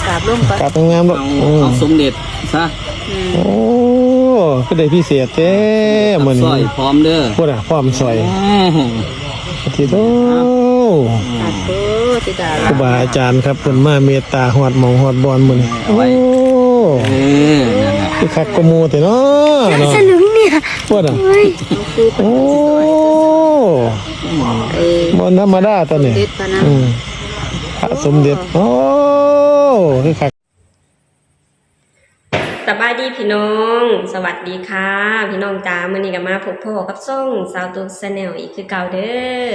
กราบร่มก่อนกราบงามๆลูกเอาสมเด็จซะโอ้ก็ได้พิเศษแท้เหมือน สร้อยพร้อมเด้อพูดพร้อมสวยทีโตสาธุติดาครูบาอาจารย์ครับเพิ่นมาเมตตาฮอดหม่องฮอดบอนมื้อนี้โอ้นั่นแหละคือคักกว่าหมู่แต่เนาะสลึงเนี่ยพูดโอ้บ่ธรรมดาตัวนี้พระสมเด็จโอ้คือคักสบายดีพี่น้องสวัสดีค่ะพี่น้องจ้ามื้อนี้ก็มาพบพ่อกับซ่องสาวตุ๊ก Channel อีกคือเก่าเด้อ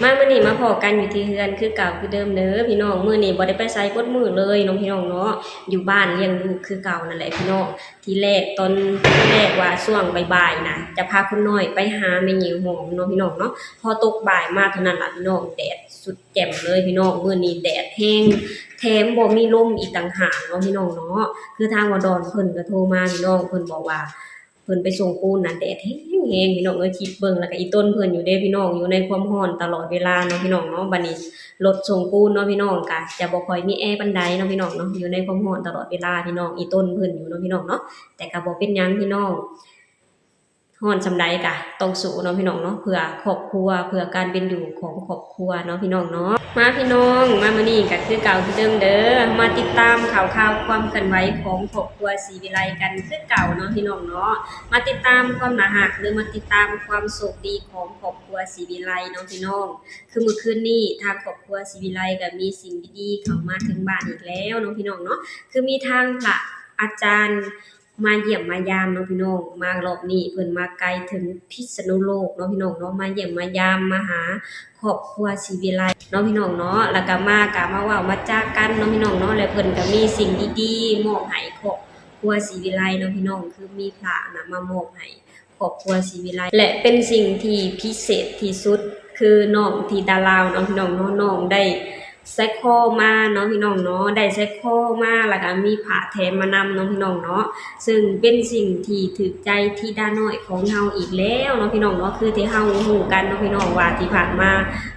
มื้อนี้มาพอกันอยู่ที่เฮือนคือเก่าคือเดิมเด้อพี่น้องมื้อนี้บ่ได้ไปไสกดมื้อเลยน้องพี่น้องเนาะอยู่บ้านเลี้ยงลูกคือเก่านั่นแหละพี่น้องที่แรกว่าช่วงบ่ายๆนะจะพาคุณน้อยไปหาแม่หญิงหอมเนาะพี่น้องเนาะพอตกบ่ายมาเท่านั้นล่ะพี่น้องแดดสุดแจ่มเลยพี่น้องมื้อนี้แดดแห้งแถมบ่มีลมอีกต่างหากเนาะพี่น้องเนาะคือทางวดอนเพิ่นก็โทรมาพี่น้องเพิ่นบอกว่าเพิ่นไปส่งปูนน่ะแดดแห้งๆพี่น้องคิดเบิ่งแล้วก็อีต้นเพิ่นอยู่เด้พี่น้องอยู่ในความร้อนตลอดเวลาเนาะพี่น้องเนาะบัดนี้รถส่งปูนเนาะพี่น้องก็จะบ่ค่อยมีแอร์ปานใดเนาะพี่น้องเนาะอยู่ในความร้อนตลอดเวลาพี่น้องอีต้นเพิ่นอยู่เนาะพี่น้องเนาะแต่ก็บ่เป็นหยังพี่น้องฮ้อนซำใดก็ต้องสู้เนาะพี่น้องเนาะเพื่อครอบครัวเพื่อการเป็นอยู่ของครอบครัวเนาะพี่น้องเนาะมาพี่น้องมามื้อนี้ก็คือเก่าคือเดิมเด้อมาติดตามข่าวความเคลื่อนไหวของครอบครัวศรีวิไลกันคือเก่าเนาะพี่น้องเนาะมาติดตามความน่ารักหรือมาติดตามความโชคดีของครอบครัวศรีวิไลเนาะพี่น้องคือเมื่อคืนนี้ทางครอบครัวศรีวิไลก็มีสิ่งดีๆเข้ามาถึงบ้านอีกแล้วเนาะพี่น้องเนาะคือมีทางพระอาจารย์มาเยี่ยมมายามเนาะพี่น้องมารอบนี้เพิ่นมาไกลถึงพิษณุโลกเนาะพี่น้องเนาะมาเยี่ยมมายามมาหาครอบครัวศรีวิไลเนาะพี่น้องเนาะแล้วก็มาเว้ามาจากันเนาะพี่น้องเนาะแล้วเพิ่นก็มีสิ่งดีๆมอบให้ครอบครัวศรีวิไลเนาะพี่น้องคือมีพระน่ะมามอบให้ครอบครัวศรีวิไลและเป็นสิ่งที่พิเศษที่สุดคือน้องที่ดาราวเนาะพี่น้องเนาะน้องได้ใส่คอมาเนาะพี่น้องเนาะได้ใส่คอมาแล้วก็มีผ้าแถมมานำเนาะพี่น้องเนาะซึ่งเป็นสิ่งที่ถูกใจที่ด้านน้อยของเฮาอีกแล้วเนาะพี่น้องเนาะคือที่เฮาฮู้กันเนาะพี่น้องว่าที่ผ่านมา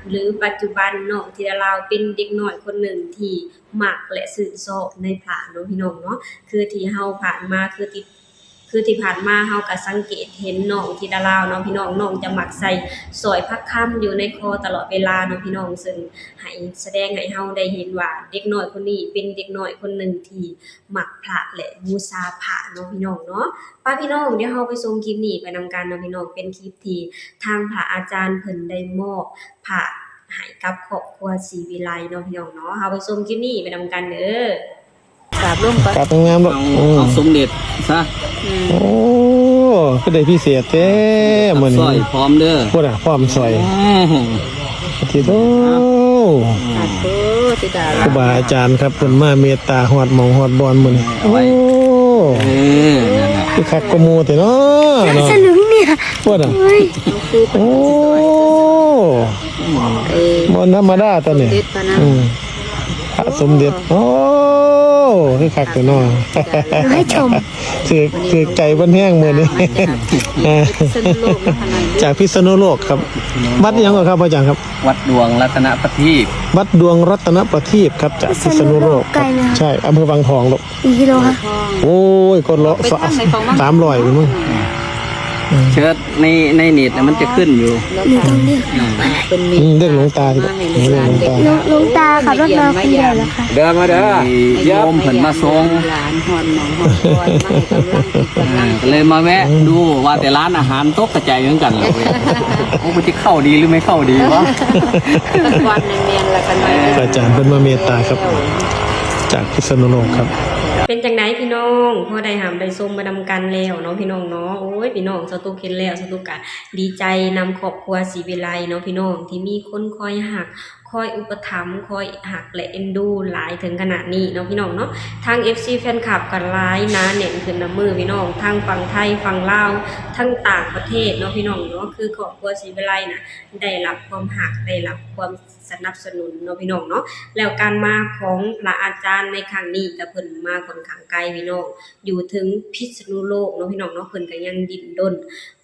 หรือปัจจุบันเนาะที่เราเป็นเด็กน้อยคนหนึ่งที่มักและชื่นชอบในผ้าเนาะพี่น้องเนาะคือที่เฮาผ่านมาคือที่ผ่านมาเฮาก็สังเกตเห็นน้องที่ดาราวเนาะพี่น้องน้องจะมักใส่สร้อยพระคำอยู่ในคอตลอดเวลาเนาะพี่น้องซึ่งให้แสดงให้เฮาได้เห็นว่าเด็กน้อยคนนี้เป็นเด็กน้อยคนหนึ่งที่มักพระและบูชาพระเนาะพี่น้องเนาะป้าพี่น้องเดี๋ยวเฮาไปชมคลิปนี้ไปนำกันเนาะพี่น้องเป็นคลิปที่ทางพระอาจารย์เพิ่นได้มอบพระให้กับครอบครัวศรีวิไลเนาะพี่น้องเนาะเฮาไปชมคลิปนี้ไปนำกันเด้อกราบร่มก่อนกราบงามๆลูกเอาสมเด็จซะโอ้ก็ได้พิเศษแท้เหมือนสร้อยพร้อมเด้อพูดพร้อมสวยทีโตสาธุติดาครูบาอาจารย์ครับเพิ่นมาเมตตาฮอดหม่องฮอดบอนมื้อนี้โอ้นั่นแหละคือคักกว่าหมู่แต่เนาะสลึงเนี่ยพูดโอ้บ่ธรรมดาตัวนี้พระสมเด็จโอ้คือคักแต่เนาะให้ชมคือใจเพิ่นแห้งมื้อนี้จากพิษณุโลกครับวัดหยังครับอาจารย์ครับวัดดวงรัตนประทีปวัดดวงรัตนประทีปครับจากพิษณุโลกใช่อำเภอบางทองลูกกิโลค่ะโอ้ยคนละ300ไปมั้งเชิดในเน็ตมันจะขึ้นอยู่ตรงนี้เรียกหลวงตาที่หลวงตาขับรถมาคนเดียวแล้วค่ะเดินมาเด้อโยมเพิ่นมาส่งเลยมาแวะดูว่าแต่ร้านอาหารตกกระจายเหมือนกันเลยโอ้มันจะเข้าดีหรือไม่เข้าดีวะวันเนียนละกันไปอาจารย์เพิ่นมาเมตตาครับจากพิษณุโลกครับเป็นจังไดพี่น้องพอได้หามได้ส้มมานำกันแล้วเนาะพี่น้องเนาะโอ้ยพี่น้องสตุกเห็นแล้วสตุกะดีใจนำครอบครัวศรีวิไลเนาะพี่น้องที่มีคนคอยหักคอยอุปถัมภ์คอยหักและเอ็นดูหลายถึงขนาดนี้เนาะพี่น้องเนาะทาง FC แฟนคลับกันหลายนะเน้นขึ้นน้ำมือพี่น้องทางฝั่งไทยฝั่งลาวทั้งต่างประเทศเนาะพี่น้องเนาะคือครอบครัวศรีวิไลน่ะได้รับความหักได้รับความ สนับสนุนเนาะพี่น้องเนาะแล้วการมาของพระอาจารย์ในครั้งนี้ก็เพิ่นมาค่อนข้างไกลพี่น้องอยู่ถึงพิษณุโลกเนาะพี่น้องเนาะเพิ่นก็ยังดิ้นรน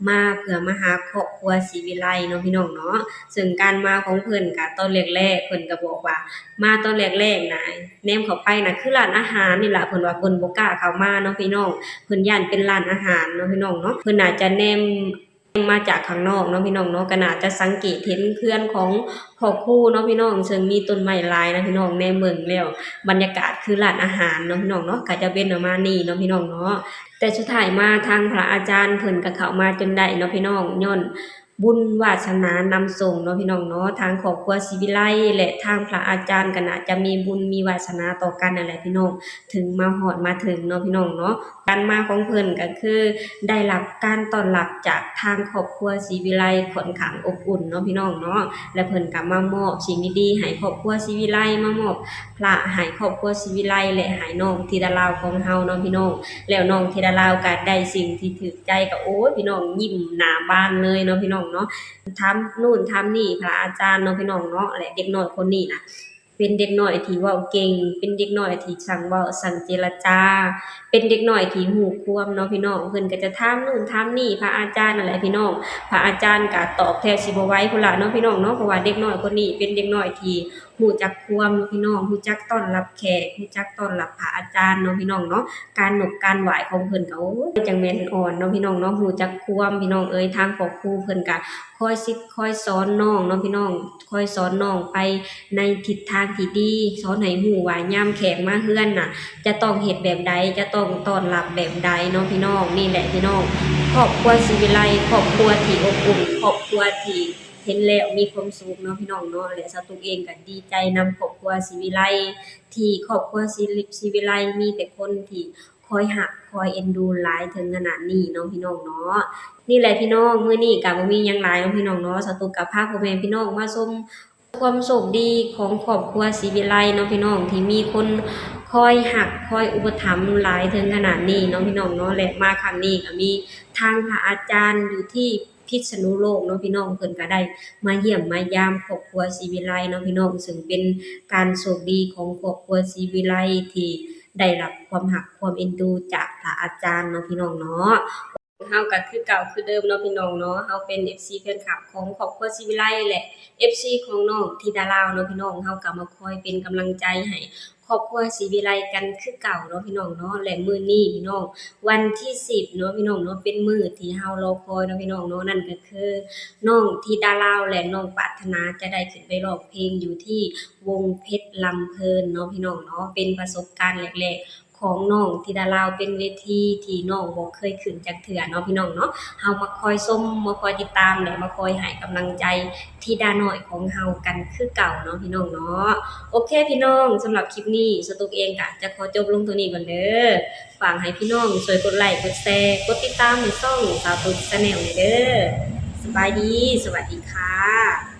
มาเพื่อมาหาครอบครัวศรีวิไลเนาะพี่น้องเนาะซึ่งการมาของเพิ่นก็ตอนแรกๆเพิ่นก็บอกว่ามาตอนแรกๆน่ะแนมเข้าไปน่ะคือร้านอาหารนี่ล่ะเพิ่นว่าเพิ่นบ่กล้าเข้ามาเนาะพี่น้องเพิ่นย้านเป็นร้านอาหารเนาะพี่น้องเนาะเพิ่นอาจจะแนมมาจากข้างนอกเนาะพี่น้องเนาะก็น่าจะสังเกตเห็นเพื่อนของพ่อครูเนาะพี่น้องซึ่งมีต้นไม้หลายนะพี่น้องแนมเบิ่งแล้วบรรยากาศคือร้านอาหารเนาะพี่น้องเนาะก็จะเป็นประมาณนี้เนาะพี่น้องเนาะแต่สุดท้ายมาทางพระอาจารย์เพิ่นก็เข้ามาจนได้เนาะพี่น้องย้อนบุญวาสนานำส่งเนาะพี่น้องเนาะทางครอบครัวศรีวิไลและทางพระอาจารย์ก็น่าจะมีบุญมีวาสนาต่อกันนั่นแหละพี่น้องถึงมาฮอดมาถึงเนาะพี่น้องเนาะการมาของเพิ่นก็คือได้รับการต้อนรับจากทางครอบครัวศรีวิไลค่อนข้างอบอุ่นเนาะพี่น้องเนาะและเพิ่นก็มามอบสิ่งดีๆให้ครอบครัวศรีวิไลมามอบพระให้ครอบครัวศรีวิไลและให้น้องธิดาลาวของเฮาเนาะพี่น้องแล้วน้องธิดาลาวก็ได้สิ่งที่ถูกใจก็โอ้ยพี่น้องยิ้มหน้าบานเลยเนาะพี่น้องเนาะทำนู่นทำนี่พระอาจารย์เนาะพี่น้องเนาะและเด็กน้อยคนนี้น่ะเป็นเด็กน้อยที่เว้าเก่งเป็นเด็กน้อยที่ช่างเว้าช่างเจรจาเป็นเด็กน้อยที่ฮู้ความเนาะพี่น้องเพิ่นก็จะถามนู่นถามนี่พระอาจารย์นั่นแหละพี่น้องพระอาจารย์ก็ตอบแทบสิบ่ไหวพุ่นล่ะเนาะพี่น้องเนาะเพราะว่าเด็กน้อยคนนี้เป็นเด็กน้อยที่ฮู้จักความเนาะพี่น้องฮู้จักต้อนรับแขกฮู้จักต้อนรับพระอาจารย์เนาะพี่น้องเนาะการนบการไหว้ของเพิ่นก็โอ้ยจังแม่นอ่อนเนาะพี่น้องเนาะฮู้จักความพี่น้องเอ้ยทางครอบครูเพิ่นก็คอยสิคอยสอนน้องเนาะพี่น้องคอยสอนน้องไปในทิศทางที่ดีสอนให้ฮู้ว่ายามแขกมาเฮือนน่ะจะต้องเฮ็ดแบบใดจะต้องต้อนรับแบบใดเนาะพี่น้องนี่แหละพี่น้องครอบครัวศรีวิไลครอบครัวที่อบอุ่นครอบครัวที่เห็นแล้วมีความสุขเนาะพี่น้องเนาะและสาวตุ๊กเองก็ดีใจนำครอบครัวศรีวิไลที่ครอบครัวศรีวิไลมีแต่คนที่คอยหักคอยเอ็นดูหลายถึงขนาดนี้เนาะพี่น้องเนาะนี่แหละพี่น้องมื้อนี้ก็บ่มีหยังหลายเนาะพี่น้องเนาะสาวตุ๊กก็พาพ่อแม่พี่น้องมาชมความโชคดีของครอบครัวศรีวิไลเนาะพี่น้องที่มีคนคอยหักคอยอุปถัมภ์หลายถึงขนาดนี้เนาะพี่น้องเนาะและมาครั้งนี้ก็มีทางพระอาจารย์อยู่ที่พิษณุโลกเนาะพี่น้องเพิ่นก็ได้มาเยี่ยมมายามครอบครัวศรีวิไลเนาะพี่น้องซึ่งเป็นการโชคดีของครอบครัวศรีวิไลที่ได้รับความรักความเอ็นดูจากพระอาจารย์เนาะพี่น้องเนาะเฮาก็คือเก่าคือเดิมเนาะพี่น้องเนาะเฮาเป็น FC แฟนคลับของครอบครัวศรีวิไลและ FC ของน้องธิดาลาวเนาะพี่น้องเฮาก็มาคอยเป็นกำลังใจให้ครอบครัวศรีวิไลกันคือเก่าเนาะพี่น้องเนาะและมื้อนี้พี่น้องวันที่10เนาะพี่น้องเนาะเป็นมื้อที่เฮารอคอยเนาะพี่น้องเนาะนั่นก็คือน้องธิดาลาวและน้องปรารถนาจะได้ขึ้นไปร้องเพลงอยู่ที่วงเพชรลำเพลินเนาะพี่น้องเนาะเป็นประสบการณ์แรกๆของน้องธิดาลาวเป็นเวทีที่น้องบ่เคยขึ้นจักเทื่อเนาะพี่น้องเนาะเฮามาคอยชมมาคอยติดตามและมาคอยให้กำลังใจธิดาน้อยของเฮากันคือเก่าเนาะพี่น้องเนาะโอเคพี่น้องสำหรับคลิปนี้สตุ๊กเองก็จะขอจบลงตัวนี้ก่อนเด้อฝากให้พี่น้องช่วยกดไลค์กดแชร์กดติดตามในช่องสาวตุ๊ก Channel เด้อสบายดีสวัสดีค่ะ